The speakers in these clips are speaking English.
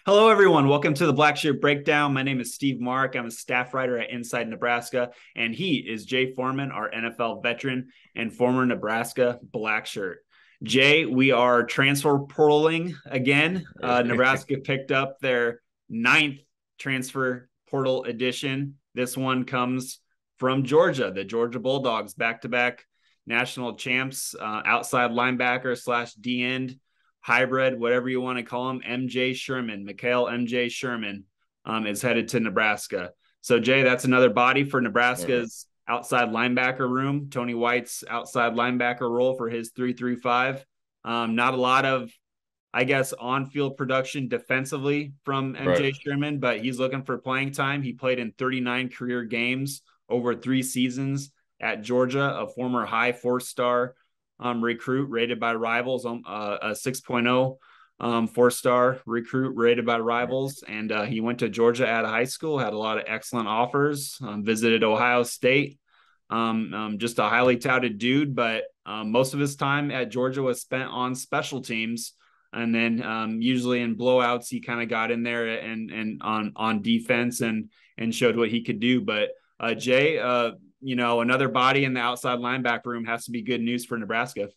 Hello, everyone. Welcome to the Blackshirt Breakdown. My name is Steve Marik. I'm a staff writer at Inside Nebraska, and he is Jay Foreman, our NFL veteran and former Nebraska Blackshirt. Jay, we are transfer portaling again. Nebraska picked up their ninth transfer portal edition. This one comes from Georgia, the Georgia Bulldogs, back-to-back national champs, outside linebacker slash D end hybrid, whatever you want to call him, MJ Sherman, Mikhail MJ Sherman, is headed to Nebraska. So, Jay, that's another body for Nebraska's outside linebacker room. Tony White's outside linebacker role for his 3-3-5. Not a lot of, I guess, on-field production defensively from Right. MJ Sherman, but he's looking for playing time. He played in 39 career games over 3 seasons at Georgia, a former high four-star recruit rated by rivals, a 6.0 four-star recruit rated by rivals. And he went to Georgia out of high school, had a lot of excellent offers, visited Ohio State. Just a highly touted dude, but most of his time at Georgia was spent on special teams. And then usually in blowouts, he kind of got in there and on defense and showed what he could do. But Jay, another body in the outside linebacker room has to be good news for Nebraska.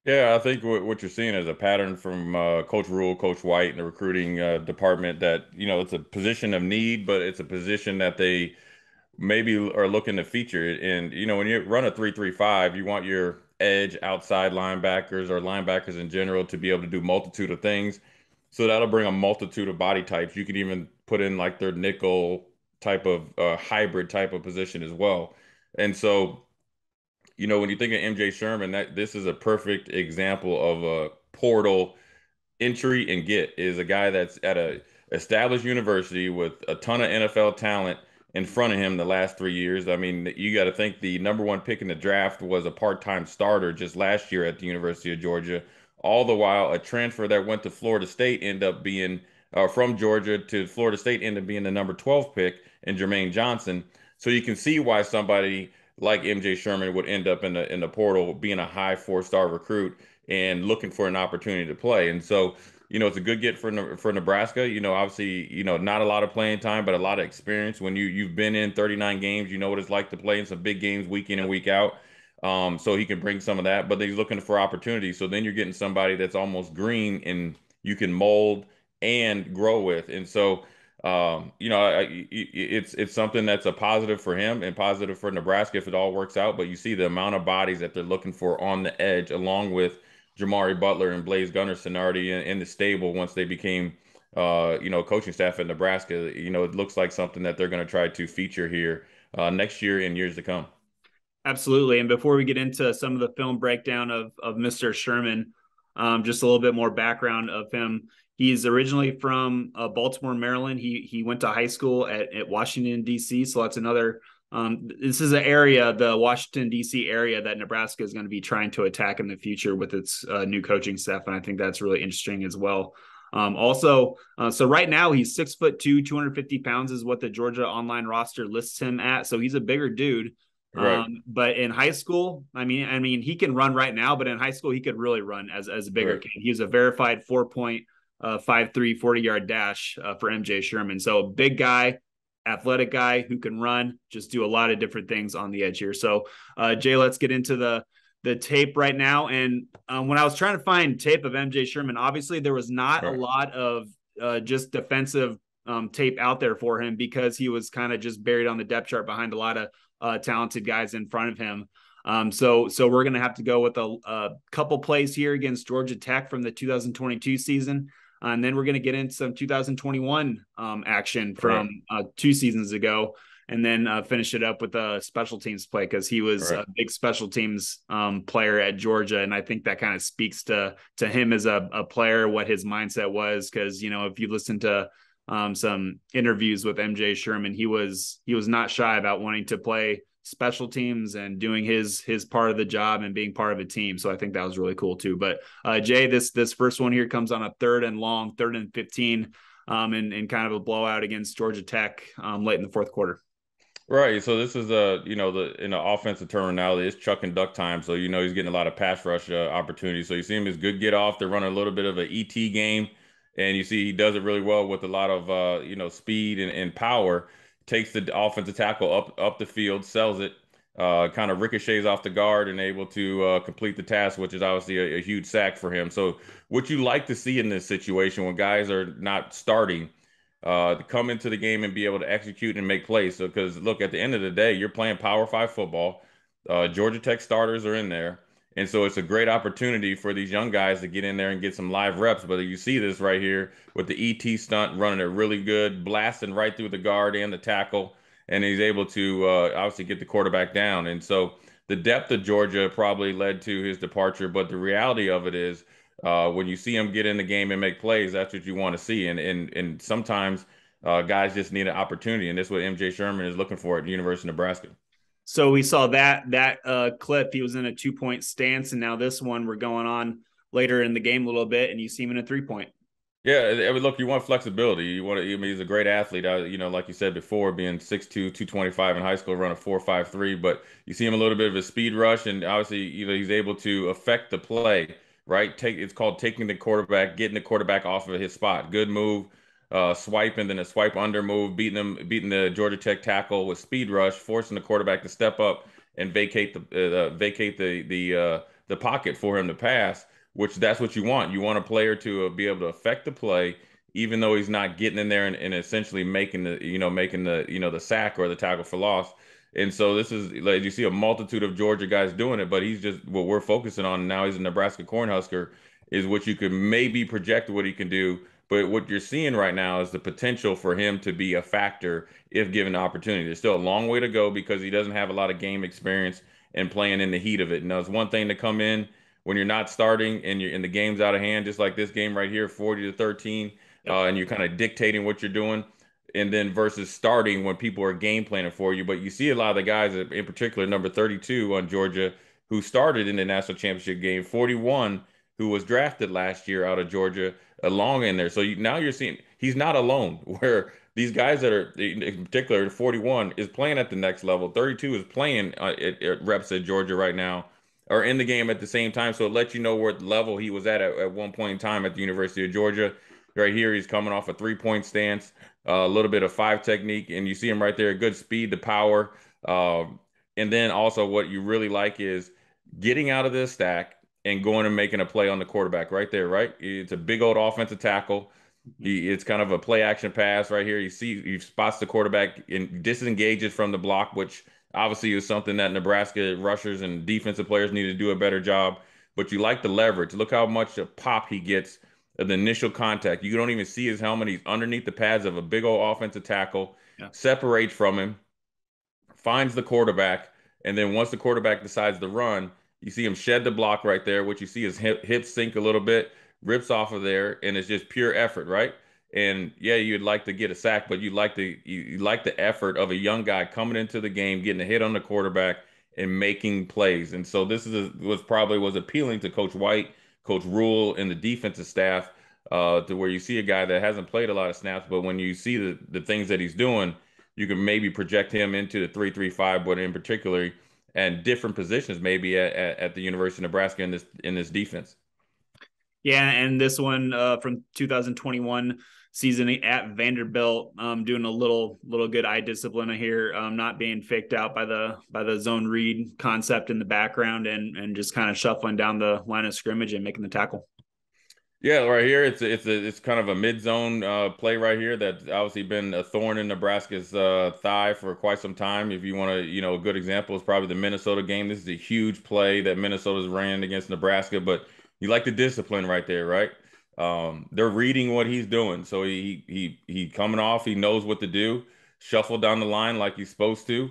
Yeah, I think what you're seeing is a pattern from Coach Rule, Coach White, and the recruiting department that, it's a position of need, but it's a position that they maybe are looking to feature. And, when you run a 3-3-5, you want your edge outside linebackers or linebackers in general to be able to do multitude of things. So that'll bring a multitude of body types. You can even put in like their nickel type of hybrid type of position as well. And so when you think of MJ Sherman, that this is a perfect example of a portal entry and get is a guy that's at a established university with a ton of NFL talent in front of him the last 3 years. I mean, you got to think the number one pick in the draft was a part-time starter just last year at the University of Georgia. All the while, a transfer that went to Florida State ended up being from Georgia to Florida State ended up being the number 12 pick in Jermaine Johnson. So you can see why somebody like MJ Sherman would end up in the portal being a high four-star recruit and looking for an opportunity to play. And so, it's a good get for Nebraska. Obviously, not a lot of playing time, but a lot of experience. When you've been in 39 games, you know what it's like to play in some big games week in and week out. So he can bring some of that, but he's looking for opportunities. So then you're getting somebody that's almost green and you can mold and grow with. And so, it's something that's a positive for him and positive for Nebraska if it all works out. But you see the amount of bodies that they're looking for on the edge, along with Jamari Butler and Blaze Gunnerson already in the stable once they became, coaching staff at Nebraska. It looks like something that they're going to try to feature here next year and years to come. Absolutely. And before we get into some of the film breakdown of Mr. Sherman, just a little bit more background of him. He's originally from Baltimore, Maryland. He went to high school at Washington, D.C. So that's another. This is an area, the Washington, D.C. area, that Nebraska is going to be trying to attack in the future with its new coaching staff. And I think that's really interesting as well. So right now he's 6'2", 250 pounds is what the Georgia online roster lists him at. So he's a bigger dude. Right, But in high school, I mean, he can run right now, but in high school, he could really run as a bigger right. kid. He was a verified 4.53 40-yard dash for MJ Sherman. So a big guy, athletic guy who can run, just do a lot of different things on the edge here. So, Jay, let's get into the tape right now. And when I was trying to find tape of MJ Sherman, obviously there was not a Right. lot of just defensive tape out there for him because he was kind of just buried on the depth chart behind a lot of talented guys in front of him. So we're going to have to go with a couple plays here against Georgia Tech from the 2022 season. And then we're going to get into some 2021 action Right. from 2 seasons ago, and then finish it up with a special teams play because he was Right. a big special teams player at Georgia, and I think that kind of speaks to him as a player, what his mindset was. Because if you listen to some interviews with MJ Sherman, he was not shy about wanting to play special teams and doing his part of the job and being part of a team. So I think that was really cool too. But Jay, this first one here comes on a third and long, 3rd and 15, and kind of a blowout against Georgia Tech late in the fourth quarter. Right. So this is the in the offensive terminology, it's chuck and duck time. So he's getting a lot of pass rush opportunities. So you see him as good get off. They're running a little bit of an ET game, And you see he does it really well with a lot of speed and power. Takes the offensive tackle up the field, sells it, kind of ricochets off the guard, and able to complete the task, which is obviously a huge sack for him. So, what you like to see in this situation when guys are not starting, to come into the game and be able to execute and make plays. So, because look, at the end of the day, you're playing Power Five football. Georgia Tech starters are in there. And so it's a great opportunity for these young guys to get in there and get some live reps. But you see this right here with the ET stunt running it really good, blasting right through the guard and the tackle. And he's able to obviously get the quarterback down. And so the depth of Georgia probably led to his departure. But the reality of it is when you see him get in the game and make plays, that's what you want to see. And sometimes guys just need an opportunity. And that's what MJ Sherman is looking for at the University of Nebraska. So we saw that clip. He was in a 2-point stance, and now this one we're going on later in the game a little bit, and you see him in a 3-point. Yeah, I mean, look, you want flexibility. You want to, I mean, he's a great athlete. Like you said before, being 6'2", 225 in high school, run a 4.53, but you see him a little bit of a speed rush, and obviously, he's able to affect the play, right? It's called taking the quarterback, getting the quarterback off of his spot. Good move, swipe, and then a swipe under move, beating the Georgia Tech tackle with speed rush, forcing the quarterback to step up and vacate the pocket for him to pass, which that's what you want. You want a player to be able to affect the play, even though he's not getting in there and essentially making the sack or the tackle for loss. And so this is like you see a multitude of Georgia guys doing it, but he's just what we're focusing on now. He's a Nebraska Cornhusker, is what you could maybe project what he can do. But what you're seeing right now is the potential for him to be a factor if given the opportunity. There's still a long way to go because he doesn't have a lot of game experience and playing in the heat of it. Now, it's one thing to come in when you're not starting and you're in the game's out of hand, just like this game right here, 40-13, Yep. and you're kind of dictating what you're doing. And then versus starting when people are game planning for you. But you see a lot of the guys, in particular, number 32 on Georgia, who started in the national championship game, 41, who was drafted last year out of Georgia, along in there. So now you're seeing he's not alone, where these guys that are, in particular, 41 is playing at the next level. 32 is playing at reps at Georgia right now, are in the game at the same time. So it lets you know what level he was at one point in time at the University of Georgia. Right here, he's coming off a 3-point stance, a little bit of 5 technique, and you see him right there, good speed, the power. And then also what you really like is getting out of this stack and going and making a play on the quarterback right there, right? It's a big old offensive tackle. It's kind of a play action pass right here. You see, he spots the quarterback and disengages from the block, which obviously is something that Nebraska rushers and defensive players need to do a better job. But you like the leverage. Look how much a pop he gets at the initial contact. You don't even see his helmet. He's underneath the pads of a big old offensive tackle, Yeah. separates from him, finds the quarterback, and then once the quarterback decides to run, you see him shed the block right there. What you see is hips sink a little bit, rips off of there, and it's just pure effort, right? And yeah, you'd like to get a sack, but you like the effort of a young guy coming into the game, getting a hit on the quarterback and making plays. And so this was probably was appealing to Coach White, Coach Rule, and the defensive staff, to where you see a guy that hasn't played a lot of snaps, but when you see the things that he's doing, you can maybe project him into the 3-3-5, but in particular, and different positions maybe at the University of Nebraska in this defense. Yeah, and this one from 2021 season at Vanderbilt, doing a little good eye discipline here, not being faked out by the zone read concept in the background, and just kind of shuffling down the line of scrimmage and making the tackle. Yeah, right here it's kind of a mid-zone play right here that's obviously been a thorn in Nebraska's thigh for quite some time. If you want to, a good example is probably the Minnesota game. This is a huge play that Minnesota's ran against Nebraska, but you like the discipline right there, right? They're reading what he's doing, so he coming off, he knows what to do, shuffle down the line like he's supposed to.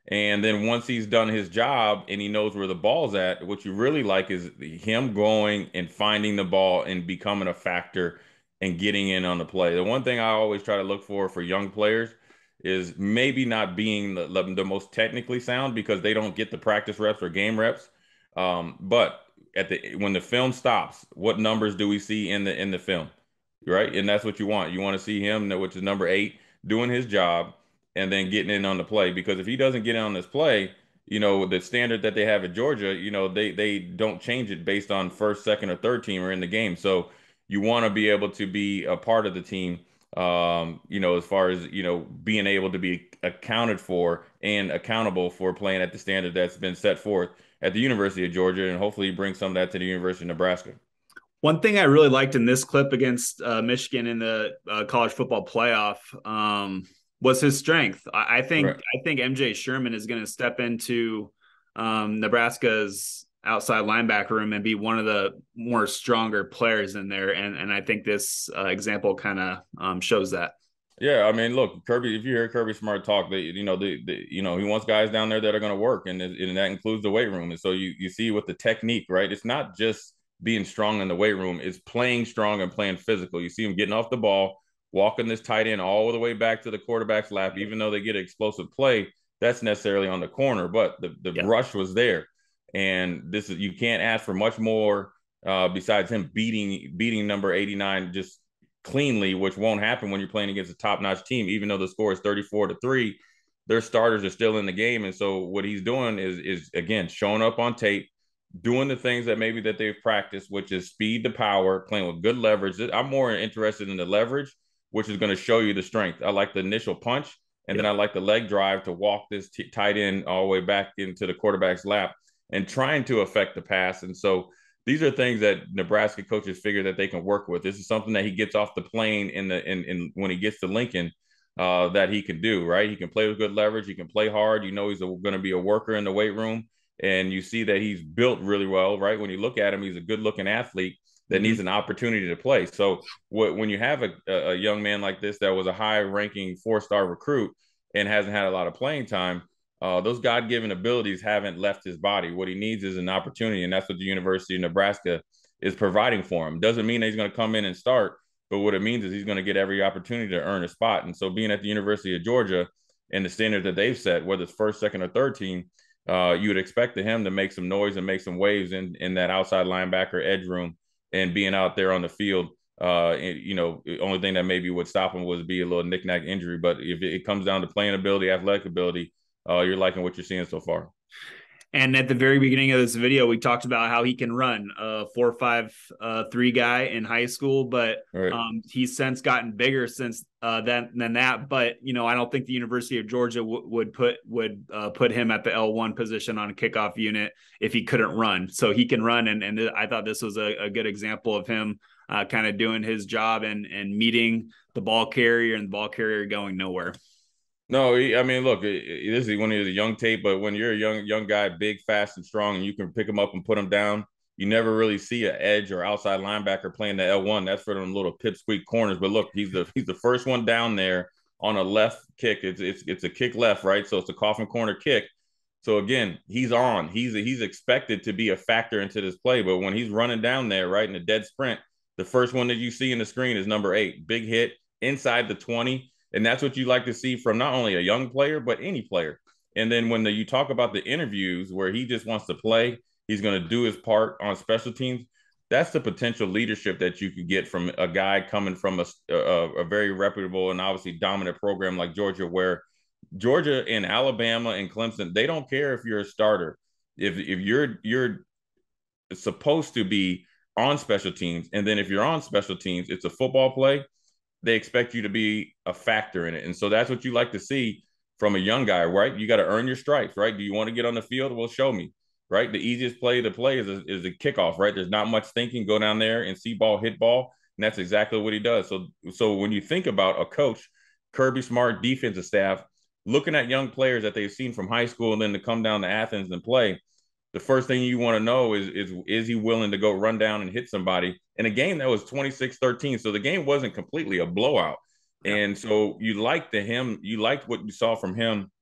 And then once he's done his job and he knows where the ball's at, what you really like is him going and finding the ball and becoming a factor and getting in on the play. The one thing I always try to look for young players is maybe not being the most technically sound because they don't get the practice reps or game reps. But when the film stops, what numbers do we see in the film? Right? And that's what you want. You want to see him, which is number 8, doing his job and then getting in on the play. Because if he doesn't get in on this play, the standard that they have at Georgia, they don't change it based on first, second, or third teamer in the game. So you want to be able to be a part of the team, as far as, being able to be accounted for and accountable for playing at the standard that's been set forth at the University of Georgia, and hopefully bring some of that to the University of Nebraska. One thing I really liked in this clip against Michigan in the college football playoff was his strength. I think Right. I think MJ Sherman is going to step into Nebraska's outside linebacker room and be one of the more stronger players in there, and I think this example kind of shows that. Yeah, I mean, look, Kirby. If you hear Kirby Smart talk, he wants guys down there that are going to work, and that includes the weight room. And so you see with the technique, right? It's not just being strong in the weight room; it's playing strong and playing physical. You see him getting off the ball, walking this tight end all the way back to the quarterback's lap, even though they get an explosive play. That's necessarily on the corner, but the Yeah. rush was there, and you can't ask for much more besides him beating number 89 just cleanly, which won't happen when you're playing against a top-notch team. Even though the score is 34-3, their starters are still in the game. And so what he's doing is again showing up on tape, doing the things that maybe that they've practiced, which is speed to power, playing with good leverage. I'm more interested in the leverage, which is going to show you the strength. I like the initial punch, and then I like the leg drive to walk this tight end all the way back into the quarterback's lap and trying to affect the pass. And so these are things that Nebraska coaches figure that they can work with. This is something that he gets off the plane in when he gets to Lincoln, that he can do, right? He can play with good leverage. He can play hard. He's going to be a worker in the weight room. And you see that he's built really well, right? When you look at him, he's a good looking athlete that needs an opportunity to play. So when you have a young man like this that was a high ranking 4-star recruit and hasn't had a lot of playing time, those God-given abilities haven't left his body. What he needs is an opportunity, and that's what the University of Nebraska is providing for him. Doesn't mean that he's going to come in and start, but what it means is he's going to get every opportunity to earn a spot. And so being at the University of Georgia and the standard that they've set, whether it's first, second, or third team, you would expect him to make some noise and make some waves in that outside linebacker edge room and being out there on the field. The only thing that maybe would stop him would be a little knick-knack injury. But if it comes down to playing ability, athletic ability, you're liking what you're seeing so far. And at the very beginning of this video, we talked about how he can run a 4.5-3 guy in high school, but right. He's since gotten bigger since than that. But I don't think the University of Georgia would put him at the L1 position on a kickoff unit if he couldn't run. So he can run, and I thought this was a good example of him kind of doing his job and meeting the ball carrier and the ball carrier going nowhere. No, I mean, look, this is when he was a young tape, but when you're a young guy, big, fast, and strong, and you can pick him up and put him down, you never really see an edge or outside linebacker playing the L1. That's for them little pipsqueak corners. But look, he's the first one down there on a left kick. It's a kick left, right? So it's a coffin corner kick. So again, he's on. He's expected to be a factor into this play. But when he's running down there, right, in a dead sprint, the first one that you see in the screen is number 8, big hit inside the 20. And that's what you like to see from not only a young player, but any player. And then when you talk about the interviews where he just wants to play, he's going to do his part on special teams. That's the potential leadership that you could get from a guy coming from a very reputable and obviously dominant program like Georgia, where Georgia and Alabama and Clemson, they don't care if you're a starter. If you're supposed to be on special teams, and then if you're on special teams, it's a football play, they expect you to be a factor in it. And so that's what you like to see from a young guy, right? You got to earn your stripes, right? Do you want to get on the field? Well, show me, right? The easiest play to play is a kickoff, right? There's not much thinking. Go down there and see ball, hit ball. And that's exactly what he does. So when you think about a coach, Kirby Smart, defensive staff, looking at young players that they've seen from high school and then to come down to Athens and play, the first thing you want to know is he willing to go run down and hit somebody in a game that was 26-13. So the game wasn't completely a blowout. Yeah. And so you liked what you saw from him,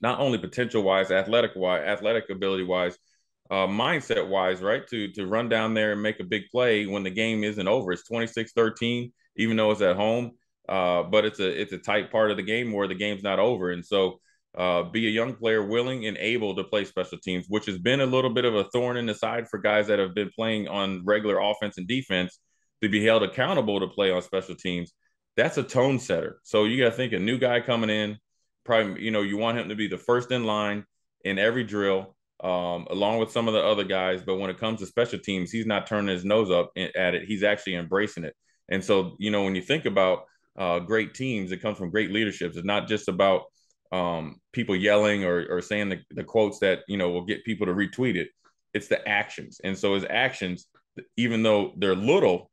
not only potential wise, athletic ability wise, mindset wise, right? To run down there and make a big play when the game isn't over. It's 26-13, even though it's at home. But it's a tight part of the game where the game's not over. And so be a young player willing and able to play special teams, which has been a little bit of a thorn in the side for guys that have been playing on regular offense and defense, to be held accountable to play on special teams. That's a tone setter. So you got to think a new guy coming in, probably, you want him to be the first in line in every drill, along with some of the other guys. But when it comes to special teams, he's not turning his nose up at it. He's actually embracing it. And so, when you think about great teams, it comes from great leaderships. It's not just about people yelling or saying the quotes that, will get people to retweet it. It's the actions. And so his actions, even though they're little,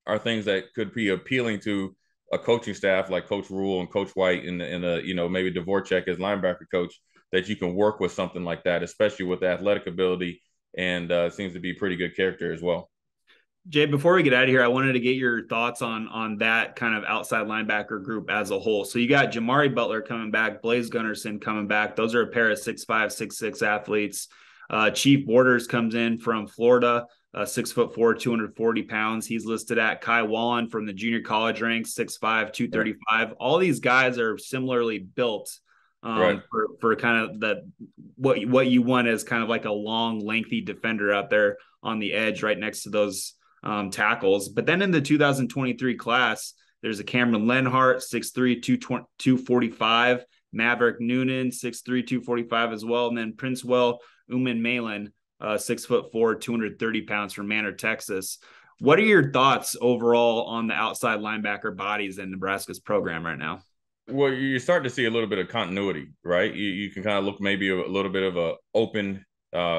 are things that could be appealing to a coaching staff like Coach Rule and Coach White and maybe Dvorak as linebacker coach, that you can work with something like that, especially with athletic ability, and seems to be pretty good character as well. Jay, before we get out of here, I wanted to get your thoughts on that kind of outside linebacker group as a whole. So you got Jamari Butler coming back, Blaise Gunnerson coming back. Those are a pair of 6'5", 6'6" athletes. Chief Borders comes in from Florida, 6'4", 240 pounds. He's listed at Kai Wallen from the junior college ranks, 6'5", 235. All these guys are similarly built Right. for kind of what you want as kind of like a long, lengthy defender out there on the edge right next to those tackles. But then in the 2023 class, there's a Cameron Lenhart, 6'3", 245, Maverick Noonan, 6'3", 245 as well. And then Princewell Uman Malin, 6'4", 230 pounds from Manor, Texas. What are your thoughts overall on the outside linebacker bodies in Nebraska's program right now? Well, you're starting to see a little bit of continuity, right? You can kind of look maybe a little bit of a open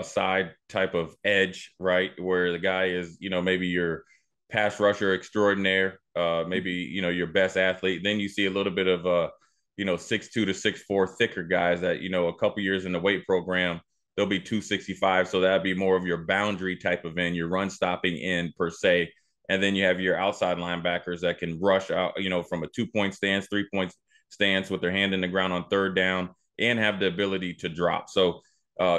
side type of edge, right? Where the guy is, maybe your pass rusher extraordinaire, maybe, your best athlete. Then you see a little bit of, 6'2" to 6'4" thicker guys that, a couple years in the weight program, they'll be 265. So that'd be more of your boundary type of end, your run stopping end per se. And then you have your outside linebackers that can rush out, from a 2-point stance, 3-point stance with their hand in the ground on third down and have the ability to drop. So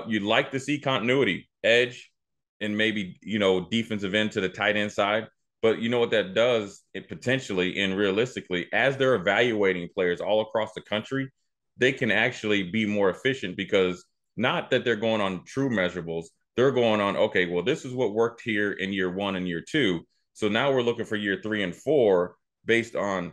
you'd like to see continuity, edge, and maybe, defensive end to the tight end side. But you know what that does, it potentially and realistically, as they're evaluating players all across the country, they can actually be more efficient, because not that they're going on true measurables. They're going on, okay, well, this is what worked here in year 1 and year 2. So now we're looking for year 3 and 4 based on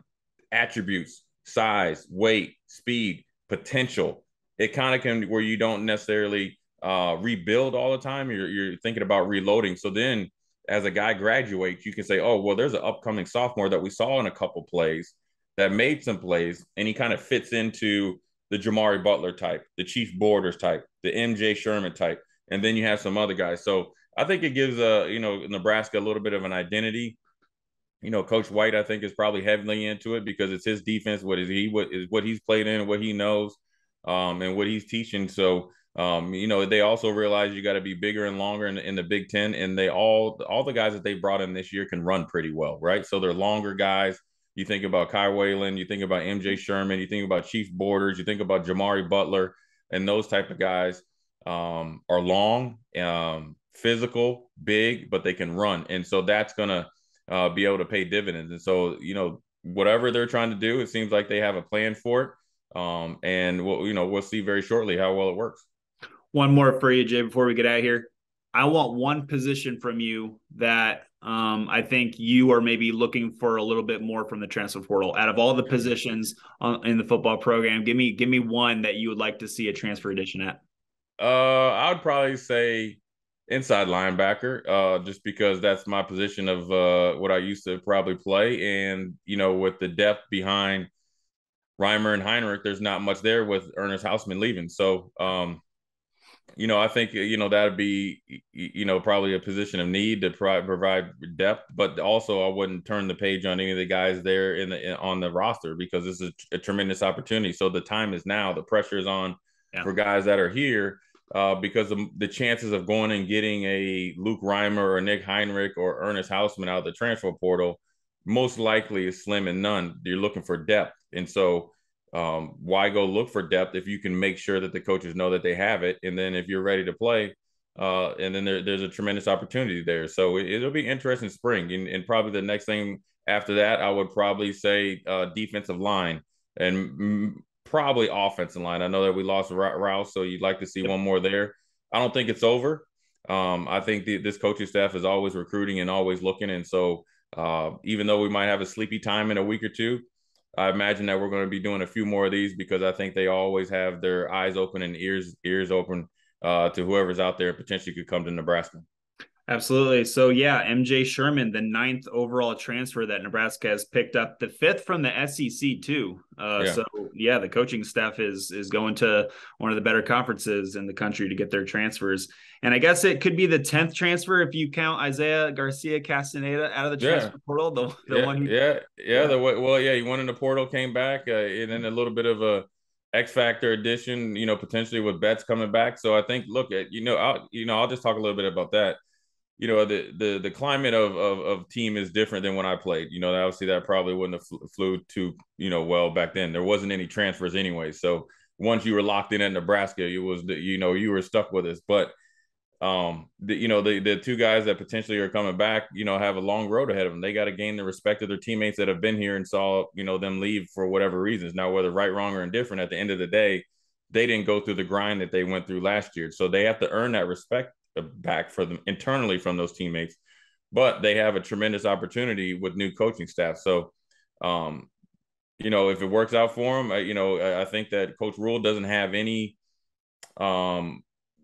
attributes, size, weight, speed, potential. It kind of can, where you don't necessarily rebuild all the time. You're thinking about reloading. So then as a guy graduates, you can say, oh, well, there's an upcoming sophomore that we saw in a couple plays that made some plays, and he kind of fits into the Jamari Butler type, the Chief Borders type, the MJ Sherman type, and then you have some other guys. So I think it gives Nebraska a little bit of an identity. Coach White, I think, is probably heavily into it because it's his defense. What he's played in, what he knows, and what he's teaching. So, they also realize you got to be bigger and longer in the Big Ten, and they all the guys that they brought in this year can run pretty well, right? So they're longer guys. You think about Kai Whalen, you think about MJ Sherman, you think about Chief Borders, you think about Jamari Butler, and those type of guys are long, physical, big, but they can run, and so that's gonna be able to pay dividends. And so, whatever they're trying to do, it seems like they have a plan for it. And we'll see very shortly how well it works. One more for you, Jay, before we get out of here. I want one position from you that I think you are maybe looking for a little bit more from the transfer portal. Out of all the positions in the football program, give me one that you would like to see a transfer addition at. I would probably say inside linebacker, just because that's my position of what I used to probably play. And, with the depth behind Reimer and Heinrich, there's not much there with Ernest Hausman leaving. So, I think, that'd be, probably a position of need to provide depth, but also I wouldn't turn the page on any of the guys there on the roster, because this is a tremendous opportunity. So the time is now. The pressure is on for guys that are here. Because the chances of going and getting a Luke Reimer or Nick Heinrich or Ernest Hausman out of the transfer portal most likely is slim and none. You're looking for depth. And so why go look for depth if you can make sure that the coaches know that they have it? And then if you're ready to play, and then there's a tremendous opportunity there. So it'll be interesting spring. And probably the next thing after that, I would probably say defensive line and probably offensive line. I know that we lost Rouse, so you'd like to see one more there. I don't think it's over. I think this coaching staff is always recruiting and always looking. And so even though we might have a sleepy time in a week or two, I imagine that we're going to be doing a few more of these, because I think they always have their eyes open and ears open to whoever's out there potentially could come to Nebraska. Absolutely. So yeah, MJ Sherman, the ninth overall transfer that Nebraska has picked up, the fifth from the SEC too. Yeah. So yeah, the coaching staff is going to one of the better conferences in the country to get their transfers. And I guess it could be the 10th transfer if you count Isaiah Garcia Castaneda out of the transfer portal. The one who He went in the portal, came back, and then a little bit of a X factor addition, potentially with Betts coming back. So I think, look at I'll just talk a little bit about that. The climate of team is different than when I played. Obviously that probably wouldn't have flew too well back then. There wasn't any transfers anyway. So once you were locked in at Nebraska, you were stuck with us. But the two guys that potentially are coming back, have a long road ahead of them. They got to gain the respect of their teammates that have been here and saw them leave for whatever reasons. Now, whether right, wrong, or indifferent, at the end of the day, they didn't go through the grind that they went through last year. So they have to earn that respect back for them internally from those teammates. But they have a tremendous opportunity with new coaching staff. So, if it works out for them, I think that Coach Rule doesn't have any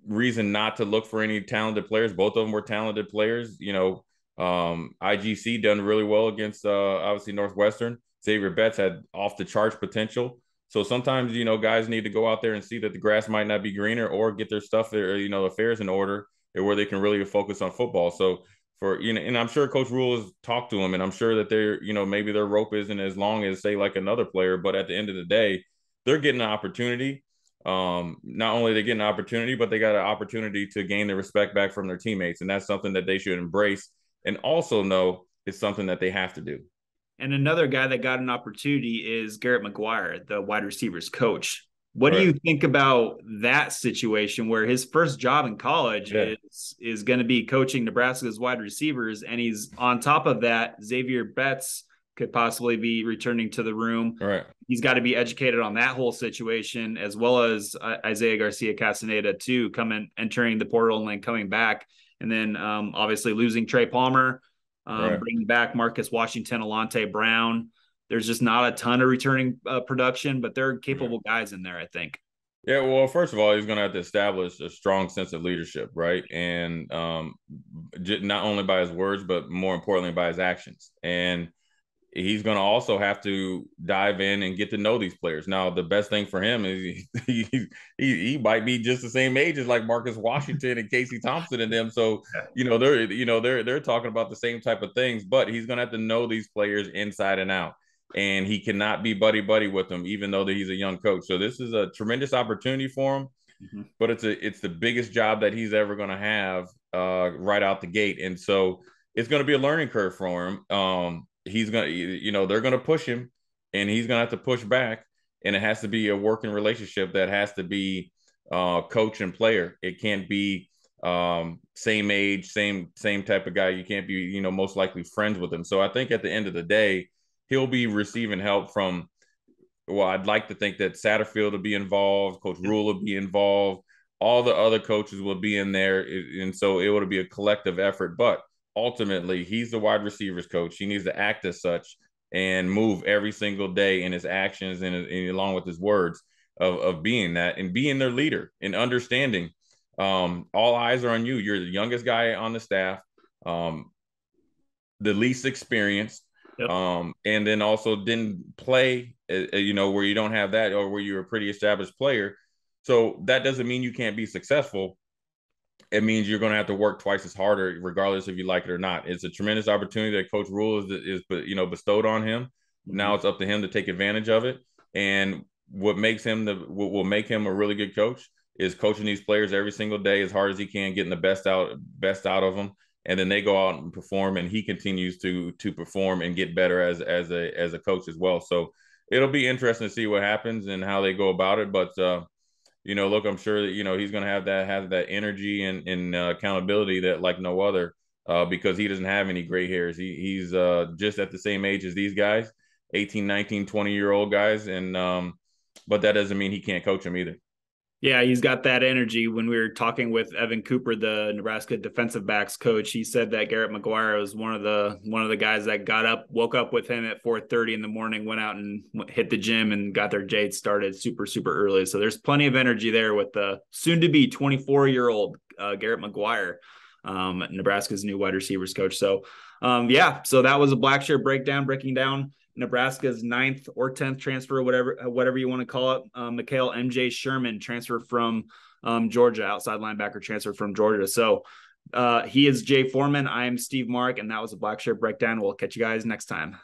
reason not to look for any talented players. Both of them were talented players. IGC done really well against obviously Northwestern. Xavier Betts had off the charts potential. So sometimes, guys need to go out there and see that the grass might not be greener, or get their stuff there, affairs in order where they can really focus on football. So and I'm sure Coach Rule has talked to them, and I'm sure that they're, maybe their rope isn't as long as, say, like another player, but at the end of the day, they're getting an opportunity. Not only they get an opportunity, but they got an opportunity to gain the respect back from their teammates. And that's something that they should embrace, and also know it's something that they have to do. And another guy that got an opportunity is Garrett McGuire, the wide receivers coach. What do you think about that situation where his first job in college is going to be coaching Nebraska's wide receivers, and he's on top of that, Xavier Betts could possibly be returning to the room. Right. He's got to be educated on that whole situation, as well as Isaiah Garcia Castaneda too, entering the portal and then coming back. And then obviously losing Trey Palmer, bringing back Marcus Washington, Alante Brown. There's just not a ton of returning production, but they're capable guys in there, I think. Yeah, well, first of all, he's going to have to establish a strong sense of leadership, right? And not only by his words, but more importantly, by his actions. And he's going to also have to dive in and get to know these players. Now, the best thing for him is he might be just the same age as like Marcus Washington and Casey Thompson and them. So, they're talking about the same type of things, but he's going to have to know these players inside and out. And he cannot be buddy with them, even though that he's a young coach. So this is a tremendous opportunity for him, but it's the biggest job that he's ever going to have right out the gate. And so it's going to be a learning curve for him. He's going to, they're going to push him, and he's going to have to push back. And it has to be a working relationship that has to be coach and player. It can't be same age, same type of guy. You can't be, most likely friends with him. So I think at the end of the day, he'll be receiving help from, I'd like to think that Satterfield will be involved, Coach Rule will be involved, all the other coaches will be in there. And so it will be a collective effort. But ultimately, he's the wide receivers coach. He needs to act as such and move every single day in his actions and along with his words of being that and being their leader and understanding. All eyes are on you. You're the youngest guy on the staff, the least experienced. Yep. And then also didn't play, where you don't have that, or where you're a pretty established player. So that doesn't mean you can't be successful. It means you're going to have to work twice as harder, regardless if you like it or not. It's a tremendous opportunity that Coach Rule is bestowed on him. Mm-hmm. Now it's up to him to take advantage of it. And what will make him a really good coach is coaching these players every single day as hard as he can, getting the best out of them. And then they go out and perform, and he continues to perform and get better as a coach as well. So it'll be interesting to see what happens and how they go about it. But look, I'm sure that he's going to have that energy and accountability that like no other, because he doesn't have any gray hairs. He's just at the same age as these guys, 18, 19, 20-year-old guys, and but that doesn't mean he can't coach them either. Yeah, he's got that energy. When we were talking with Evan Cooper, the Nebraska defensive backs coach, he said that Garrett McGuire was one of the guys that woke up with him at 4:30 in the morning, went out and hit the gym and got their jades started super early. So there's plenty of energy there with the soon to be 24-year-old Garrett McGuire, Nebraska's new wide receivers coach. So so that was a Blackshirt breakdown, breaking down Nebraska's 9th or 10th transfer, whatever you want to call it. Mikhail MJ Sherman transferred from Georgia, outside linebacker transfer from Georgia. So he is Jay Foreman. I am Steve Marik, and that was a Blackshirt breakdown. We'll catch you guys next time.